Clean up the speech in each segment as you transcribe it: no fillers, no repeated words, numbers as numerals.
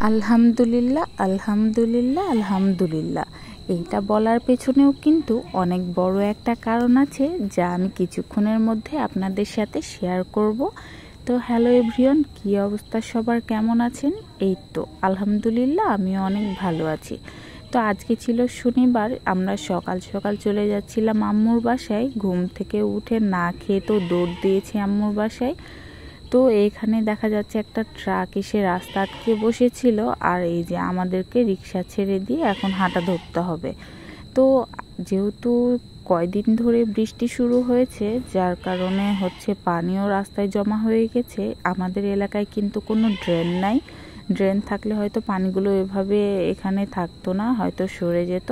আলহামদুলিল্লাহ, আলহামদুলিল্লাহ, আলহামদুলিল্লাহ। এইটা বলার পেছনেও কিন্তু অনেক বড় একটা কারণ আছে, যা আমি কিছুক্ষণের মধ্যে আপনাদের সাথে শেয়ার করব। তো হ্যালো এভরিওয়ান, কী অবস্থা সবার, কেমন আছেন? এই তো আলহামদুলিল্লাহ, আমিও অনেক ভালো আছি। তো আজকে ছিল শনিবার, আমরা সকাল সকাল চলে যাচ্ছিলাম আম্মুর বাসায়। ঘুম থেকে উঠে না খেয়ে তো দৌড় দিয়েছি আম্মুর বাসায়। তো এখানে দেখা যাচ্ছে একটা ট্রাক এসে রাস্তা আটকে বসেছিল, আর এই যে আমাদেরকে রিক্সা ছেড়ে দিয়ে এখন হাঁটা ধরতে হবে। তো যেহেতু কয়দিন ধরে বৃষ্টি শুরু হয়েছে, যার কারণে পানিও রাস্তায় জমা হয়ে গেছে। আমাদের এলাকায় কিন্তু কোনো ড্রেন নাই। ড্রেন থাকলে হয়তো পানিগুলো এভাবে এখানে থাকতো না, হয়তো সরে যেত।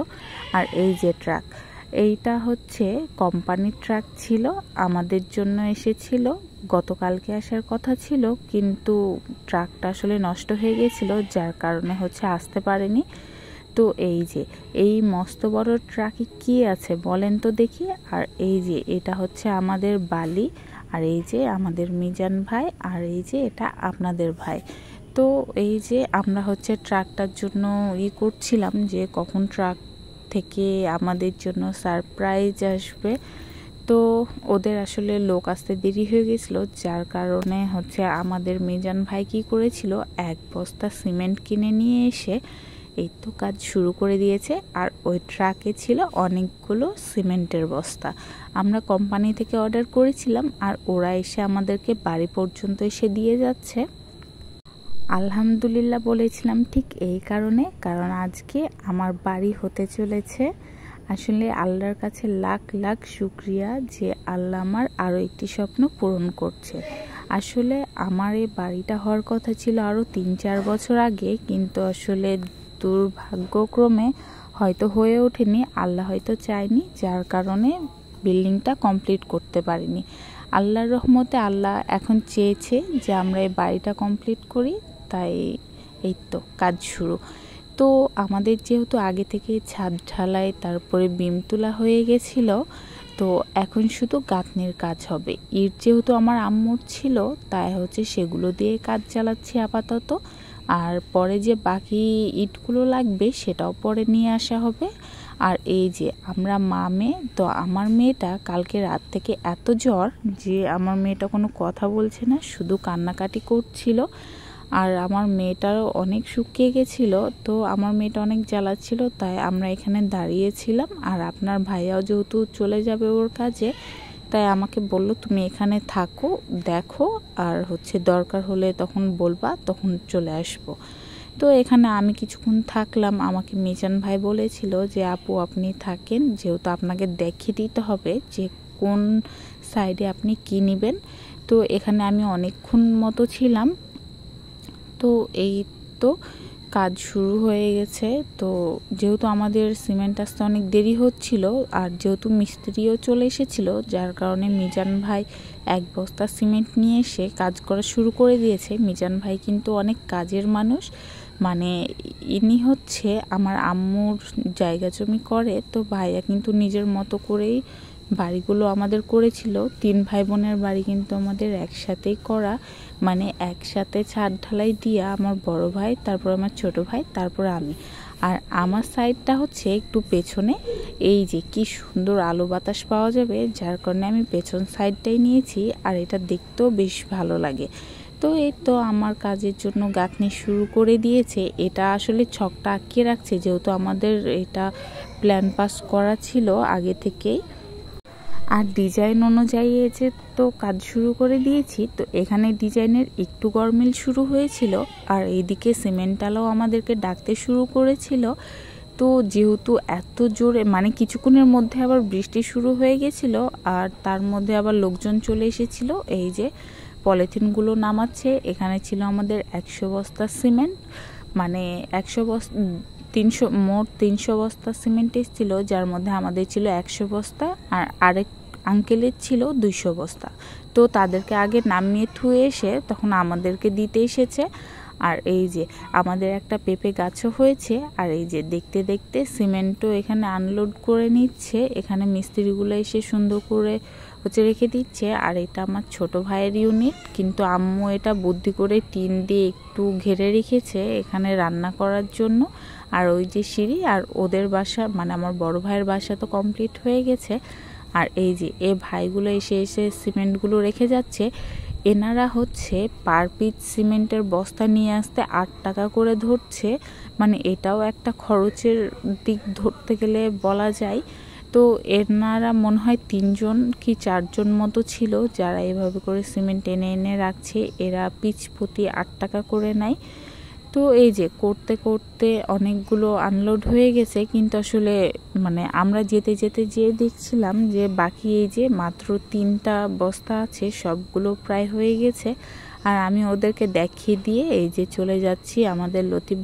আর এই যে ট্রাক, এইটা কোম্পানির ট্রাক ছিল, আমাদের জন্য এসেছিল। গতকালকে আসার কথা ছিল, কিন্তু ট্রাকটা আসলে নষ্ট হয়ে গেছিল, যার কারণে আসতে পারেনি। তো এই যে এই মস্ত বড় ট্রাকে কি আছে বলেন তো দেখি। আর এই যে এটা আমাদের বালি, আর এই যে আমাদের মিজান ভাই, আর এই যে এটা আপনাদের ভাই। তো এই যে আমরা ট্রাকটার জন্য করছিলাম যে কখন ট্রাক থেকে আমাদের জন্য সারপ্রাইজ আসবে। তো ওদের আসলে লোক আসতে দেরি হয়ে গেছিলো, যার কারণে আমাদের মিজান ভাই কী করেছিল, এক বস্তা সিমেন্ট কিনে নিয়ে এসে এই তো কাজ শুরু করে দিয়েছে। আর ওই ট্রাকে ছিল অনেকগুলো সিমেন্টের বস্তা। আমরা কোম্পানি থেকে অর্ডার করেছিলাম, আর ওরা এসে আমাদেরকে বাড়ি পর্যন্ত এসে দিয়ে যাচ্ছে। আলহামদুলিল্লাহ বলেছিলাম ঠিক এই কারণে, কারণ আজকে আমার বাড়ি হতে চলেছে। আসলে আল্লাহর কাছে লাখ লাখ শুকরিয়া যে আল্লাহ আমার আরও একটি স্বপ্ন পূরণ করছে। আসলে আমার এই বাড়িটা হওয়ার কথা ছিল আরও 3-4 বছর আগে, কিন্তু আসলে দুর্ভাগ্যক্রমে হয়তো হয়ে ওঠেনি, আল্লাহ হয়তো চায়নি, যার কারণে বিল্ডিংটা কমপ্লিট করতে পারিনি। আল্লাহর রহমতে আল্লাহ এখন চেয়েছে যে আমরা এই বাড়িটা কমপ্লিট করি, তাই এই তো কাজ শুরু। তো আমাদের যেহেতু আগে থেকে ছাদ ঢালাই, তারপরে বিম তোলা হয়ে গেছিল, তো এখন শুধু গাঁথনির কাজ হবে। ইট যেহেতু আমার আম্মুর ছিল, তাই সেগুলো দিয়ে কাজ চালাচ্ছি আপাতত। আর পরে যে বাকি ইটগুলো লাগবে সেটাও পরে নিয়ে আসা হবে। আর এই যে আমরা মেয়ে, তো আমার মেয়েটা কালকে রাত থেকে এত জ্বর যে আমার মেয়েটা কোনো কথা বলছে না, শুধু কান্নাকাটি করছিল। আর আমার মেয়েটারও অনেক শুকিয়ে গেছিলো, তো আমার মেয়েটা অনেক জ্বালাচ্ছিল, তাই আমরা এখানে দাঁড়িয়েছিলাম। আর আপনার ভাইয়াও যেহেতু চলে যাবে ওর কাজে, তাই আমাকে বলল তুমি এখানে থাকো, দেখো, আর দরকার হলে তখন বলবা, তখন চলে আসবো। তো এখানে আমি কিছুক্ষণ থাকলাম। আমাকে মিজান ভাই বলেছিল যে আপু আপনি থাকেন, যেহেতু আপনাকে দেখিয়ে দিতে হবে যে কোন সাইডে আপনি কী নেবেন। তো এখানে আমি অনেকক্ষণ মতো ছিলাম। তো এই তো কাজ শুরু হয়ে গেছে। তো যেহেতু আমাদের সিমেন্ট আসতে অনেক দেরি হচ্ছিল, আর যেহেতু মিস্ত্রিও চলে এসেছিল, যার কারণে মিজান ভাই এক বস্তা সিমেন্ট নিয়ে এসে কাজ করা শুরু করে দিয়েছে। মিজান ভাই কিন্তু অনেক কাজের মানুষ, মানে ইনি আমার আম্মুর জায়গা জমি করে। তো ভাইয়া কিন্তু নিজের মতো করেই বাড়িগুলো আমাদের করেছিল। 3 ভাই বোনের বাড়ি কিন্তু আমাদের একসাথেই করা, মানে একসাথে ছাদ ঢালাই দিয়া আমার বড় ভাই, তারপর আমার ছোট ভাই, তারপর আমি। আর আমার সাইডটা একটু পেছনে। এই যে কি সুন্দর আলো বাতাস পাওয়া যাবে, যার কারণে আমি পেছন সাইডটাই নিয়েছি, আর এটা দেখতেও বেশ ভালো লাগে। তো এই তো আমার কাজের জন্য গাঁথনি শুরু করে দিয়েছে। এটা আসলে ছকটা আঁকিয়ে রাখছে, যেহেতু আমাদের এটা প্ল্যান পাস করা ছিল আগে থেকেই। আর ডিজাইন অনুযায়ী তো কাজ শুরু করে দিয়েছি। তো এখানে ডিজাইনের একটু গরমিল শুরু হয়েছিল, আর এইদিকে সিমেন্টওয়ালাও আমাদেরকে ডাকতে শুরু করেছিল। তো যেহেতু এত জোরে, মানে কিছুক্ষণের মধ্যে আবার বৃষ্টি শুরু হয়ে গেছিল, আর তার মধ্যে আবার লোকজন চলে এসেছিল। এই যে পলিথিনগুলো নামাচ্ছে। এখানে ছিল আমাদের 100 বস্তা সিমেন্ট, মানে 100 বস্তা 300, মোট 300 বস্তা সিমেন্ট এসেছিল, যার মধ্যে আমাদের ছিল 100 বস্তা, আর আরেক আঙ্কেলের ছিল 200 বস্তা। তো তাদেরকে আগে নামিয়ে থুয়ে এসে তখন আমাদেরকে দিতে এসেছে। আর এই যে আমাদের একটা পেঁপে গাছও হয়েছে। আর এই যে দেখতে দেখতে সিমেন্টও এখানে আনলোড করে নিচ্ছে। এখানে মিস্ত্রিগুলো এসে সুন্দর করে হচ্ছে রেখে দিচ্ছে। আর এটা আমার ছোট ভাইয়ের ইউনিট, কিন্তু আম্মু এটা বুদ্ধি করে টিন দিয়ে একটু ঘিরে রেখেছে এখানে রান্না করার জন্য। আর ওই যে সিঁড়ি, আর ওদের বাসা মানে আমার বড় ভাইয়ের বাসা তো কমপ্লিট হয়ে গেছে। আর এই যে এ ভাইগুলো এসে এসে সিমেন্টগুলো রেখে যাচ্ছে। এনারা হচ্ছে পার পিস সিমেন্টের বস্তা নিয়ে আসতে 8 টাকা করে ধরছে, মানে এটাও একটা খরচের দিক ধরতে গেলে বলা যায়। তো এনারা মনে হয় 3 জন কি 4 জন মতো ছিল যারা এভাবে করে সিমেন্ট এনে এনে রাখছে। এরা পিচ প্রতি 8 টাকা করে নেয়। তো এই যে করতে করতে অনেকগুলো আনলোড হয়ে গেছে, কিন্তু আসলে মানে আমরা যেতে যেতে যেয়ে দেখছিলাম যে বাকি এই যে মাত্র 3টা বস্তা আছে, সবগুলো প্রায় হয়ে গেছে। আর আমি ওদেরকে দেখিয়ে দিয়ে এই যে চলে যাচ্ছি আমাদের লতিফ